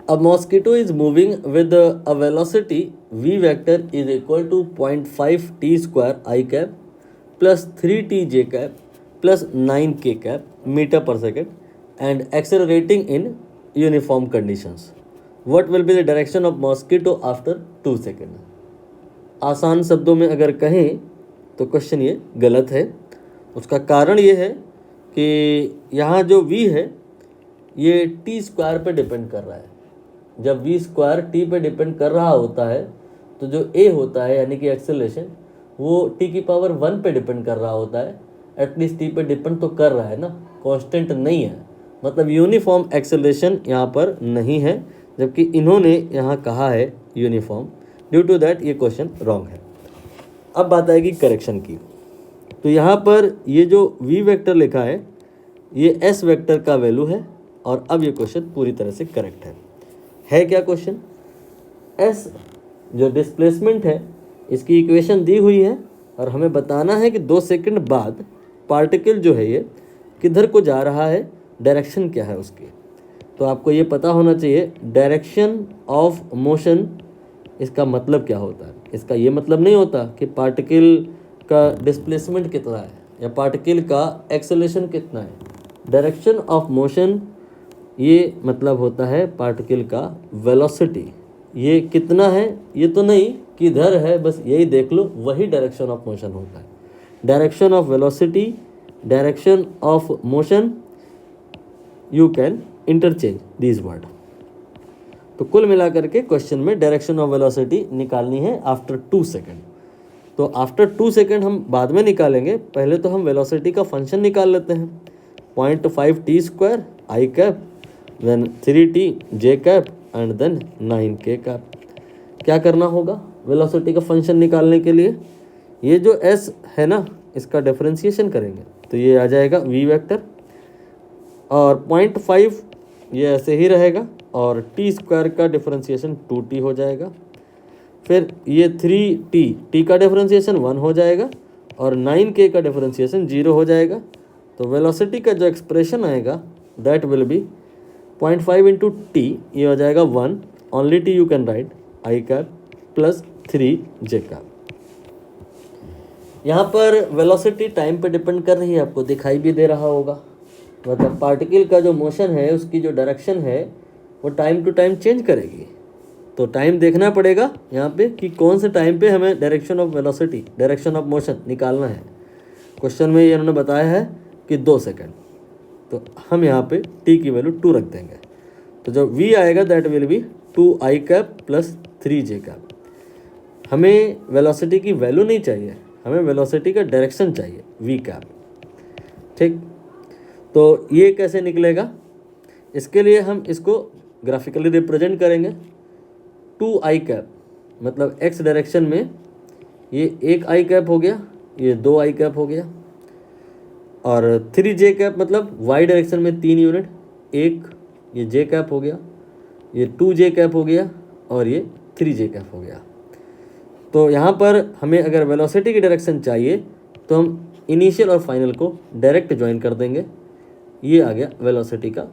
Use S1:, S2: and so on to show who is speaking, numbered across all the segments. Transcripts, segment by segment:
S1: A mosquito is moving with a velocity v vector is equal to 0.5 t square I cap plus 3t j cap plus 9 k cap meter per second and accelerating in uniform conditions. What will be the direction of mosquito after 2 seconds? आसान शब्दों में अगर कहें तो question ये गलत है। उसका कारण ये है कि यहाँ जो v है ये टी स्क्वायर पे डिपेंड कर रहा है। जब वी स्क्वायर टी पे डिपेंड कर रहा होता है तो जो ए होता है यानी कि एक्सेलरेशन वो टी की पावर 1 पे डिपेंड कर रहा होता है। एटलीस्ट टी पे डिपेंड तो कर रहा है ना, कांस्टेंट नहीं है, मतलब यूनिफॉर्म एक्सेलरेशन यहाँ पर नहीं है, जबकि इन्होंने यहाँ कहा है यूनिफॉर्म। ड्यू टू दैट ये क्वेश्चन रॉन्ग है। अब बात आएगी करेक्शन की। तो यहाँ पर ये जो वी वेक्टर लिखा है ये एस वेक्टर का वैल्यू है और अब ये क्वेश्चन पूरी तरह से करेक्ट है क्या क्वेश्चन? एस जो डिस्प्लेसमेंट है इसकी इक्वेशन दी हुई है और हमें बताना है कि 2 सेकंड बाद पार्टिकल जो है ये किधर को जा रहा है, डायरेक्शन क्या है उसकी। तो आपको ये पता होना चाहिए डायरेक्शन ऑफ मोशन, इसका मतलब क्या होता है। इसका ये मतलब नहीं होता कि पार्टिकल का डिस्प्लेसमेंट कितना है या पार्टिकल का एक्सेलरेशन कितना है। डायरेक्शन ऑफ मोशन ये मतलब होता है पार्टिकल का वेलोसिटी, ये कितना है ये तो नहीं किधर है, बस यही देख लो, वही डायरेक्शन ऑफ मोशन होता है। Direction of velocity, direction of motion, you can interchange this word. तो कुल मिलाकर के क्वेश्चन में डायरेक्शन ऑफ वेलोसिटी निकालनी है आफ्टर 2 सेकंड। तो आफ्टर 2 सेकंड हम बाद में निकालेंगे, पहले तो हम वेलोसिटी का फंक्शन निकाल लेते हैं। 0.5 T square I cap then 3t j cap and then 9k cap. क्या करना होगा वेलोसिटी का फंक्शन निकालने के लिए? ये जो s है ना इसका डिफरेंशिएशन करेंगे तो ये आ जाएगा v वेक्टर और 0.5 ये ऐसे ही रहेगा और टी स्क्वायर का डिफरेंशिएशन 2t हो जाएगा। फिर ये 3t का डिफरेंशिएशन 1 हो जाएगा और 9k का डिफरेंशिएशन 0 हो जाएगा। तो वेलोसिटी का जो एक्सप्रेशन आएगा that will be 0.5 into T, ये हो जाएगा 1, only T U can write, I cap plus 3j cap. यहाँ पर वेलोसिटी टाइम पे डिपेंड कर रही है, आपको दिखाई भी दे रहा होगा। मतलब पार्टिकल का जो मोशन है उसकी जो डायरेक्शन है वो टाइम टू टाइम चेंज करेगी। तो टाइम देखना पड़ेगा यहाँ पे कि कौन से टाइम पे हमें direction of velocity, direction of motion निकालना है। क्वेश्चन में ये इन्होंने बताया है कि 2 सेकंड, तो हम यहाँ पे t की वैल्यू 2 रख देंगे। तो जब v आएगा that will be 2i cap plus 3j cap. हमें वेलोसिटी की वैल्यू नहीं चाहिए, हमें वेलोसिटी का डायरेक्शन चाहिए v कैप। ठीक, तो ये कैसे निकलेगा? इसके लिए हम इसको ग्राफिकली रिप्रेजेंट करेंगे। 2i कैप मतलब x डायरेक्शन में ये 1i कैप हो गया, ये 2i कैप हो गया, और 3j कैप मतलब y डायरेक्शन में 3 यूनिट, एक ये j कैप हो गया, ये 2j कैप हो गया और ये 3j कैप हो गया। तो यहाँ पर हमें अगर वेलोसिटी की डायरेक्शन चाहिए तो हम इनिशियल और फाइनल को डायरेक्ट ज्वाइन कर देंगे। ये आ गया वेलोसिटी का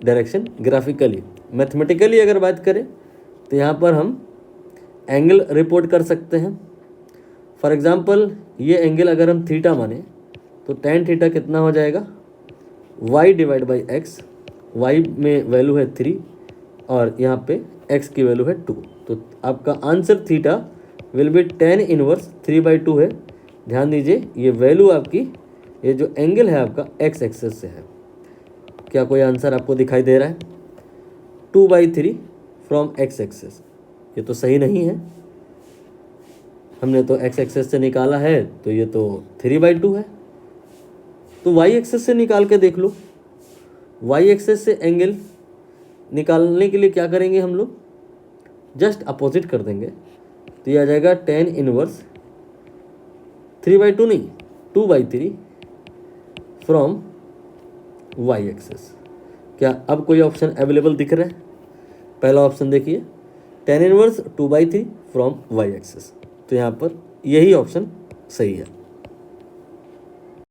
S1: डायरेक्शन ग्राफिकली। मैथमेटिकली अगर बात करें तो यहाँ पर हम एंगल रिपोर्ट कर सकते हैं। फॉर एग्ज़ाम्पल ये एंगल अगर हम थीटा माने तो tan थीटा कितना हो जाएगा, y divide by x, y में वैल्यू है 3 और यहाँ पे x की वैल्यू है 2। तो आपका answer theta will be tan inverse 3/2 है। ध्यान दीजिए ये वैल्यू आपकी, ये जो एंगल है आपका x एक्सेस से है। क्या कोई आंसर आपको दिखाई दे रहा है? 2/3 फ्रॉम x एक्सेस, ये तो सही नहीं है। हमने तो x एक्सेस से निकाला है तो ये तो 3/2 है। तो y एक्सेस से निकाल के देख लो। y एक्सेस से एंगल निकालने के लिए क्या करेंगे हम लोग, जस्ट अपोजिट कर देंगे। तो ये आ जाएगा tan इनवर्स 3/2 नहीं 2/3 फ्रॉम y एक्सेस। क्या अब कोई ऑप्शन अवेलेबल दिख रहा है? पहला ऑप्शन देखिए, tan inverse 2/3 from y axis. तो यहाँ पर यही ऑप्शन सही है।